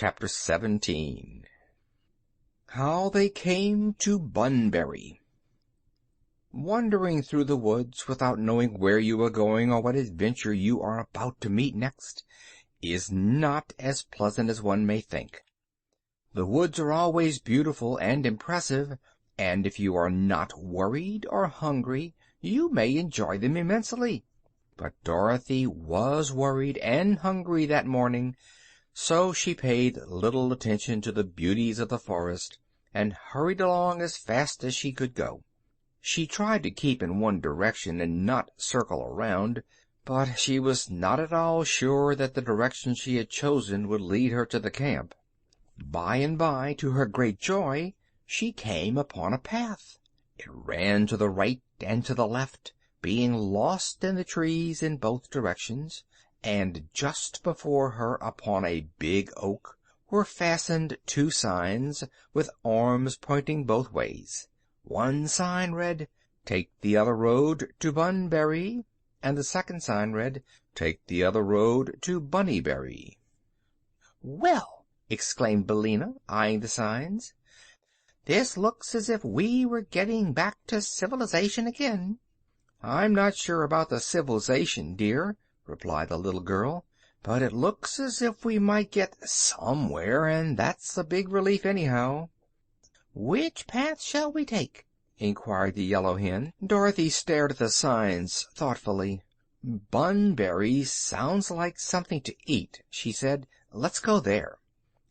Chapter 17. How They Came to Bunbury. Wandering through the woods without knowing where you are going or what adventure you are about to meet next is not as pleasant as one may think. The woods are always beautiful and impressive, and if you are not worried or hungry, you may enjoy them immensely. But Dorothy was worried and hungry that morning, so she paid little attention to the beauties of the forest and hurried along as fast as she could go. She tried to keep in one direction and not circle around, but she was not at all sure that the direction she had chosen would lead her to the camp. By and by, to her great joy, she came upon a path. It ran to the right and to the left, being lost in the trees in both directions, and just before her upon a big oak were fastened two signs with arms pointing both ways. One sign read, "Take the other road to Bunbury," and the second sign read, "Take the other road to Bunnybury." "Well," exclaimed Billina, eyeing the signs, "this looks as if we were getting back to civilization again." "I'm not sure about the civilization, dear," replied the little girl, "but it looks as if we might get somewhere, and that's a big relief anyhow." "Which path shall we take?" inquired the yellow hen. Dorothy stared at the signs thoughtfully. "Bunbury sounds like something to eat," she said. "Let's go there."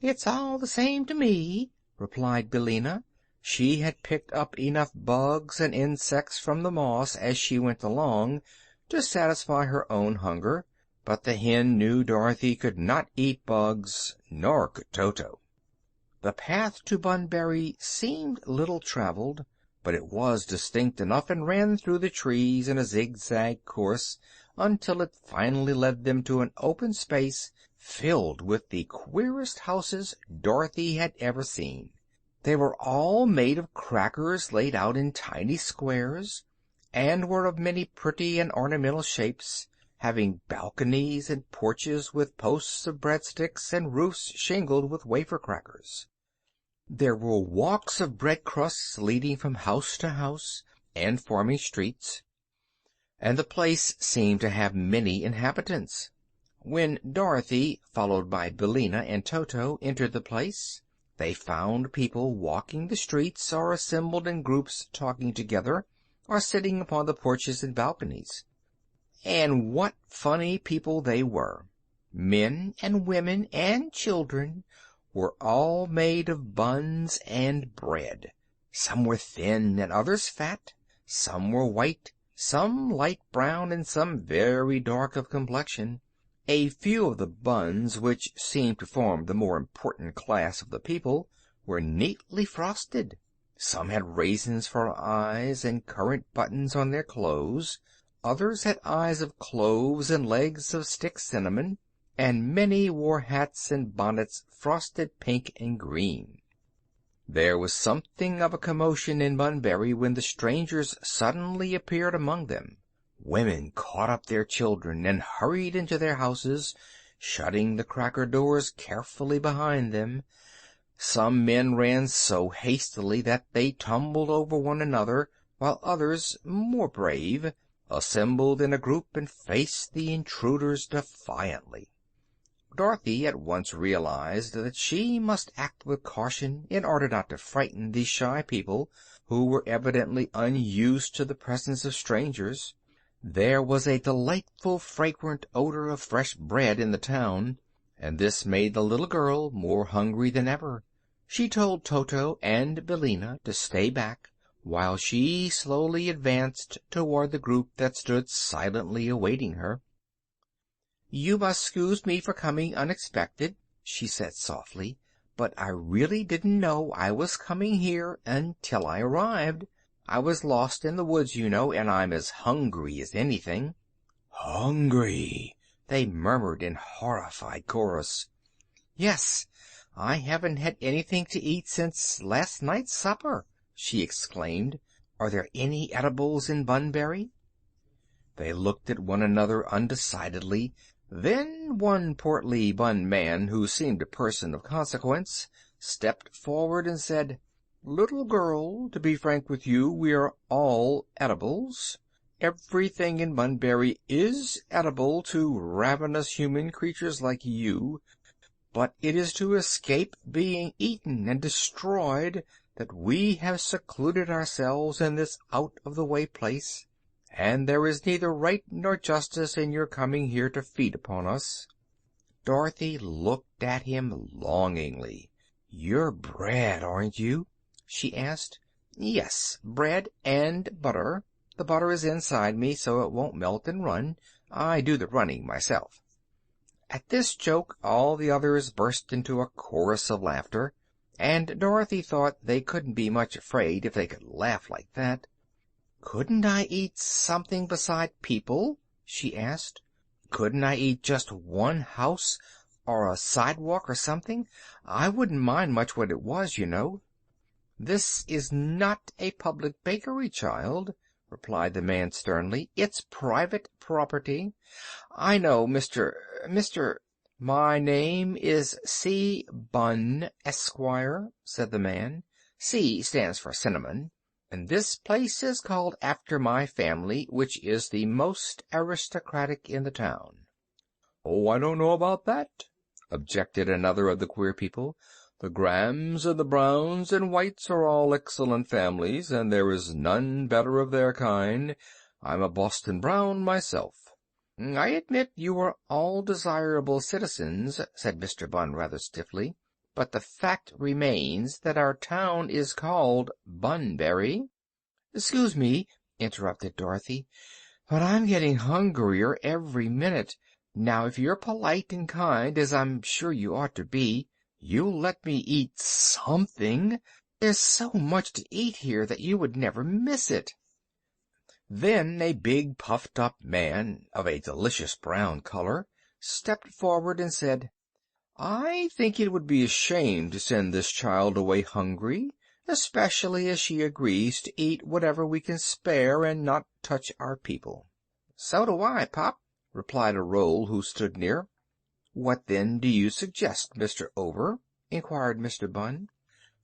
"It's all the same to me," replied Billina. She had picked up enough bugs and insects from the moss as she went along to satisfy her own hunger, but the hen knew Dorothy could not eat bugs, nor could Toto. The path to Bunbury seemed little traveled, but it was distinct enough and ran through the trees in a zigzag course until it finally led them to an open space filled with the queerest houses Dorothy had ever seen. They were all made of crackers laid out in tiny squares, and were of many pretty and ornamental shapes, having balconies and porches with posts of breadsticks and roofs shingled with wafer crackers. There were walks of bread crusts leading from house to house and forming streets, and the place seemed to have many inhabitants. When Dorothy, followed by Billina and Toto, entered the place, they found people walking the streets or assembled in groups talking together or sitting upon the porches and balconies. And what funny people they were! Men and women and children were all made of buns and bread. Some were thin and others fat. Some were white, some light brown, and some very dark of complexion. A few of the buns, which seemed to form the more important class of the people, were neatly frosted. Some had raisins for eyes and currant buttons on their clothes. Others had eyes of cloves and legs of stick cinnamon, and many wore hats and bonnets frosted pink and green. There was something of a commotion in Bunbury when the strangers suddenly appeared among them. Women caught up their children and hurried into their houses, shutting the cracker doors carefully behind them. Some men ran so hastily that they tumbled over one another, while others, more brave, assembled in a group and faced the intruders defiantly. Dorothy at once realized that she must act with caution in order not to frighten these shy people, who were evidently unused to the presence of strangers. There was a delightful, fragrant odor of fresh bread in the town, and this made the little girl more hungry than ever. She told Toto and Billina to stay back, while she slowly advanced toward the group that stood silently awaiting her. "You must excuse me for coming unexpected," she said softly, "but I really didn't know I was coming here until I arrived. I was lost in the woods, you know, and I'm as hungry as anything." "Hungry!" they murmured in horrified chorus. "Yes, I haven't had anything to eat since last night's supper," she exclaimed. "Are there any edibles in Bunbury?" They looked at one another undecidedly, Then one portly bun man, who seemed a person of consequence, stepped forward and said, "Little girl, to be frank with you, we are all edibles. Everything in Bunbury is edible to ravenous human creatures like you, but it is to escape being eaten and destroyed that we have secluded ourselves in this out-of-the-way place, and there is neither right nor justice in your coming here to feed upon us." Dorothy looked at him longingly. "You're bread, aren't you?" she asked. "Yes, bread and butter. The butter is inside me, so it won't melt and run. I do the running myself." At this joke all the others burst into a chorus of laughter, and Dorothy thought they couldn't be much afraid if they could laugh like that. "Couldn't I eat something beside people?" she asked. "Couldn't I eat just one house, or a sidewalk, or something? I wouldn't mind much what it was, you know." "This is not a public bakery, child," replied the man sternly. "It's private property. I know, Mr. "My name is C. Bunn, Esquire," said the man. "C stands for cinnamon. And this place is called after my family, which is the most aristocratic in the town." "Oh, I don't know about that," objected another of the queer people. "The Grahams and the Browns and Whites are all excellent families, and there is none better of their kind. I'm a Boston Brown myself." "I admit you are all desirable citizens," said Mr. Bunn rather stiffly, "but the fact remains that our town is called Bunbury." "Excuse me," interrupted Dorothy, "but I'm getting hungrier every minute. Now, if you're polite and kind, as I'm sure you ought to be, you'll let me eat something. There's so much to eat here that you would never miss it." Then a big puffed-up man, of a delicious brown color, stepped forward and said, "I think it would be a shame to send this child away hungry, especially as she agrees to eat whatever we can spare and not touch our people." "So do I, Pop," replied a Roll who stood near. "What, then, do you suggest, Mr. Over?" inquired Mr. Bunn.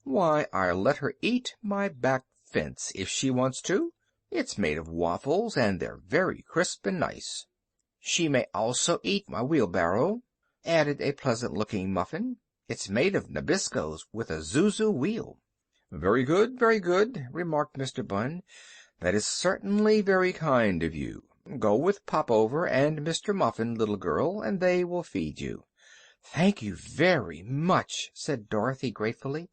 "Why, I'll let her eat my back fence if she wants to. It's made of waffles, and they're very crisp and nice." "She may also eat my wheelbarrow," added a pleasant-looking muffin. "It's made of Nabiscos with a zuzu wheel." "Very good," remarked Mr. Bunn. "That is certainly very kind of you. Go with Popover and Mr. Muffin, little girl, and they will feed you." "Thank you very much," said Dorothy gratefully.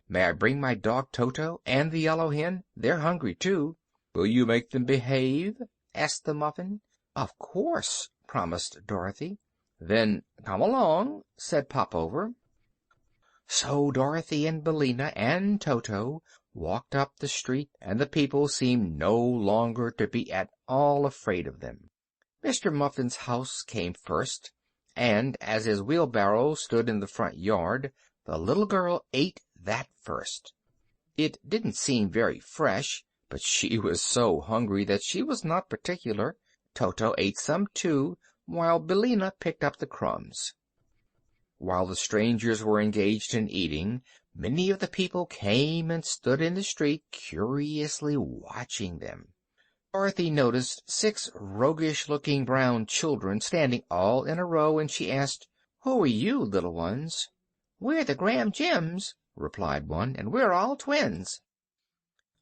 "May I bring my dog Toto and the yellow hen? They're hungry, too." "Will you make them behave?" asked the Muffin. "Of course," promised Dorothy. "Then come along," said Popover. So Dorothy and Billina and Toto walked up the street, and the people seemed no longer to be at all afraid of them. Mr. Muffin's house came first, and as his wheelbarrow stood in the front yard, the little girl ate that first. It didn't seem very fresh, but she was so hungry that she was not particular. Toto ate some too, while Billina picked up the crumbs. While the strangers were engaged in eating, many of the people came and stood in the street curiously watching them. Dorothy noticed 6 roguish-looking brown children standing all in a row, and she asked, "Who are you, little ones?" "We're the Graham Gems," replied one, "and we're all twins."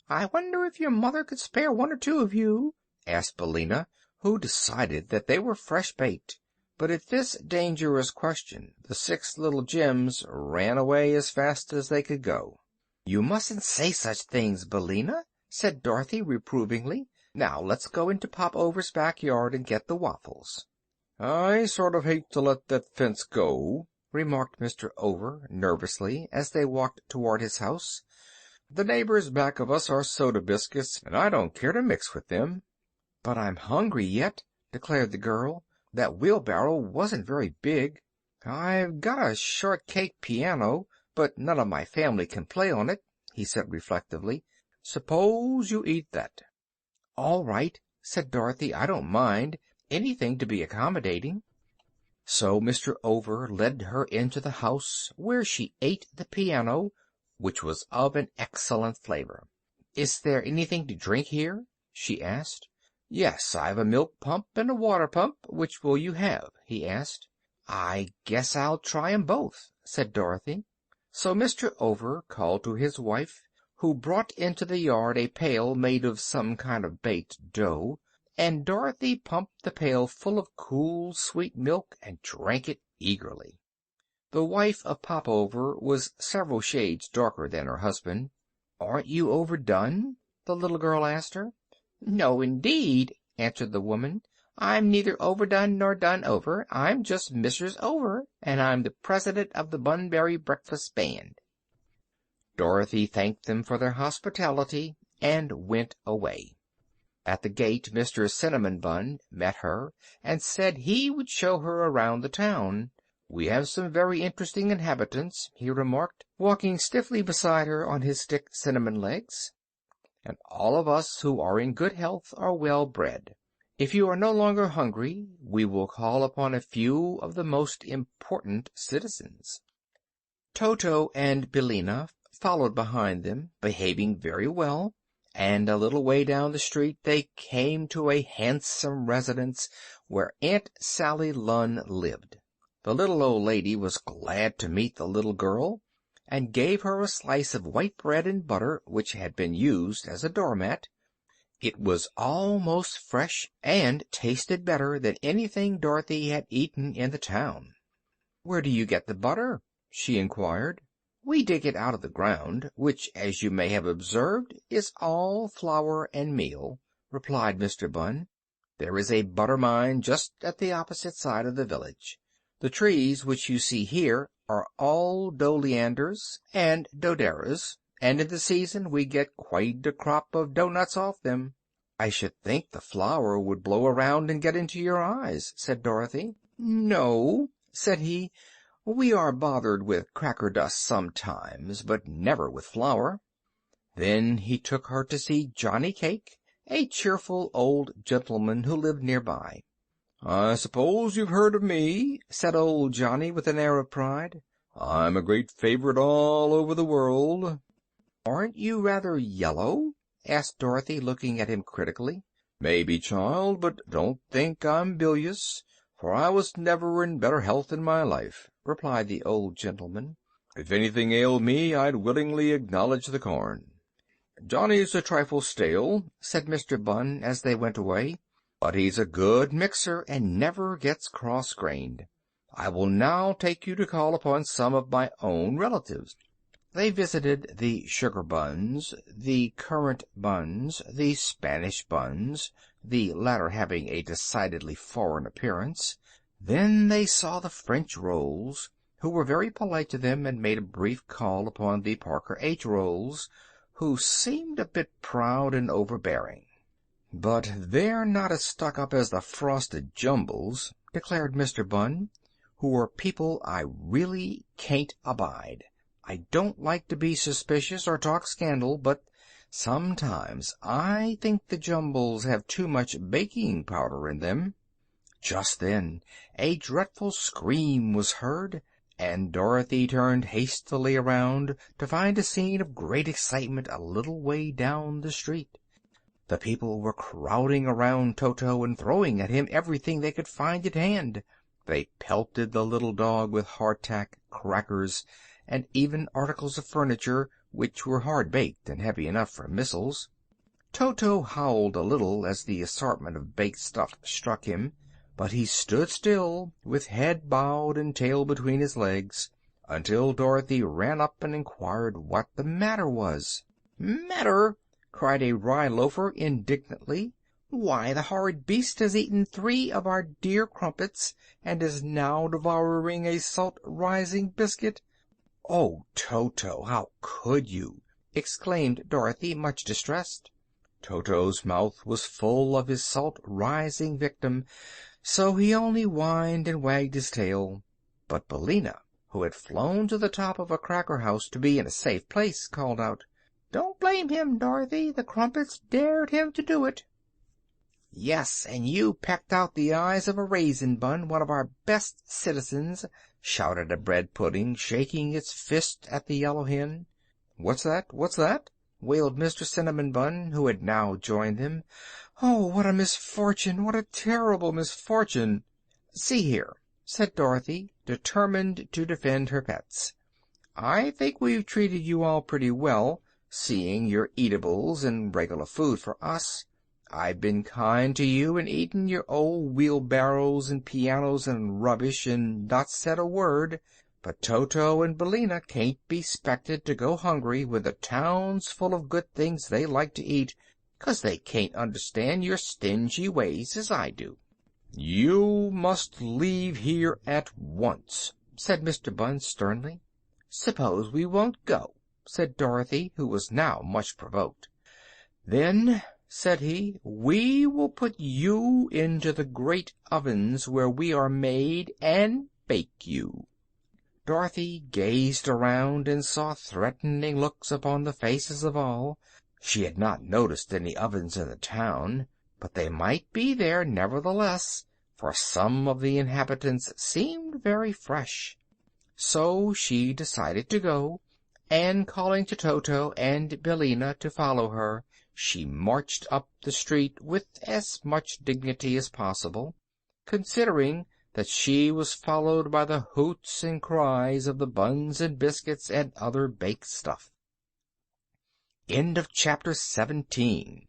"I wonder if your mother could spare one or two of you?" asked Billina, who decided that they were fresh-baked. But at this dangerous question the 6 little Gems ran away as fast as they could go. "You mustn't say such things, Billina," said Dorothy reprovingly. "Now let's go into Pop-Over's backyard and get the waffles." "I sort of hate to let that fence go," remarked Mr. Over nervously as they walked toward his house. "The neighbors back of us are soda biscuits, and I don't care to mix with them." "But I'm hungry yet," declared the girl. "That wheelbarrow wasn't very big. I've got a shortcake piano, but none of my family can play on it," he said reflectively. "Suppose you eat that." "All right," said Dorothy. "I don't mind. Anything to be accommodating." So Mr. Over led her into the house, where she ate the piano, which was of an excellent flavor. "Is there anything to drink here?" she asked. "Yes, I've a milk pump and a water pump. Which will you have?" he asked. "I guess I'll try 'em both," said Dorothy. So Mr. Over called to his wife, who brought into the yard a pail made of some kind of baked dough, and Dorothy pumped the pail full of cool, sweet milk and drank it eagerly. The wife of Pop Over was several shades darker than her husband. "Aren't you overdone?" the little girl asked her. "No, indeed," answered the woman. "I'm neither overdone nor done over. I'm just Mrs. Over, and I'm the president of the Bunbury Breakfast Band." Dorothy thanked them for their hospitality and went away. At the gate Mr. Cinnamon Bun met her and said he would show her around the town. "We have some very interesting inhabitants," he remarked, walking stiffly beside her on his stick cinnamon legs, "and all of us who are in good health are well bred. If you are no longer hungry, we will call upon a few of the most important citizens." Toto and Billina followed behind them, behaving very well, and a little way down the street they came to a handsome residence where Aunt Sally Lunn lived. The little old lady was glad to meet the little girl, and gave her a slice of white bread and butter which had been used as a doormat. It was almost fresh, and tasted better than anything Dorothy had eaten in the town. "Where do you get the butter?" she inquired. "We dig it out of the ground, which, as you may have observed, is all flour and meal," replied Mr. Bunn. "There is a butter mine just at the opposite side of the village. The trees which you see here are all doughleanders and doughderas, and in the season we get quite a crop of doughnuts off them." "I should think the flour would blow around and get into your eyes," said Dorothy. "No," said he. "We are bothered with cracker dust sometimes, but never with flour." Then he took her to see Johnny Cake, a cheerful old gentleman who lived near by. "I suppose you've heard of me," said old Johnny with an air of pride. "I'm a great favorite all over the world." "Aren't you rather yellow?" asked Dorothy, looking at him critically. "Maybe, child, but don't think I'm bilious, for I was never in better health in my life," replied the old gentleman. "If anything ailed me, I'd willingly acknowledge the corn." "Johnny's a trifle stale," said Mr. Bunn as they went away, "but he's a good mixer and never gets cross-grained. I will now take you to call upon some of my own relatives." They visited the Sugar Buns, the Currant Buns, the Spanish Buns, the latter having a decidedly foreign appearance. Then they saw the French Rolls, who were very polite to them, and made a brief call upon the Parker H. Rolls, who seemed a bit proud and overbearing. "But they're not as stuck up as the Frosted Jumbles," declared Mr. Bunn, "who are people I really can't abide. I don't like to be suspicious or talk scandal, but sometimes I think the Jumbles have too much baking powder in them." Just then a dreadful scream was heard, and Dorothy turned hastily around to find a scene of great excitement a little way down the street. The people were crowding around Toto and throwing at him everything they could find at hand. They pelted the little dog with hardtack, crackers, and even articles of furniture which were hard-baked and heavy enough for missiles. Toto howled a little as the assortment of baked stuff struck him, but he stood still, with head bowed and tail between his legs, until Dorothy ran up and inquired what the matter was. "Matter!" cried a rye loafer indignantly. "Why, the horrid beast has eaten 3 of our dear crumpets, and is now devouring a salt-rising biscuit." "Oh, Toto, how could you!" exclaimed Dorothy, much distressed. Toto's mouth was full of his salt-rising victim, so he only whined and wagged his tail. But Billina, who had flown to the top of a cracker house to be in a safe place, called out, "Don't blame him, Dorothy. The crumpets dared him to do it." "Yes, and you pecked out the eyes of a Raisin Bun, one of our best citizens," shouted a bread pudding, shaking its fist at the yellow hen. "What's that? What's that?" wailed Mr. Cinnamon Bun, who had now joined them. "Oh, what a misfortune! What a terrible misfortune!" "See here," said Dorothy, determined to defend her pets. "I think we've treated you all pretty well, seeing you're eatables and regular food for us. I've been kind to you and eaten your old wheelbarrows and pianos and rubbish and not said a word. But Toto and Billina can't be 'spected to go hungry when the town's full of good things they like to eat, 'cause they can't understand your stingy ways as I do." "You must leave here at once," said Mr. Bunn sternly. "Suppose we won't go," said Dorothy, who was now much provoked. "Then," said he, "we will put you into the great ovens where we are made, and bake you." Dorothy gazed around and saw threatening looks upon the faces of all. She had not noticed any ovens in the town, but they might be there nevertheless, for some of the inhabitants seemed very fresh. So she decided to go, and calling to Toto and Billina to follow her, she marched up the street with as much dignity as possible, considering that she was followed by the hoots and cries of the buns and biscuits and other baked stuff. End of chapter 17.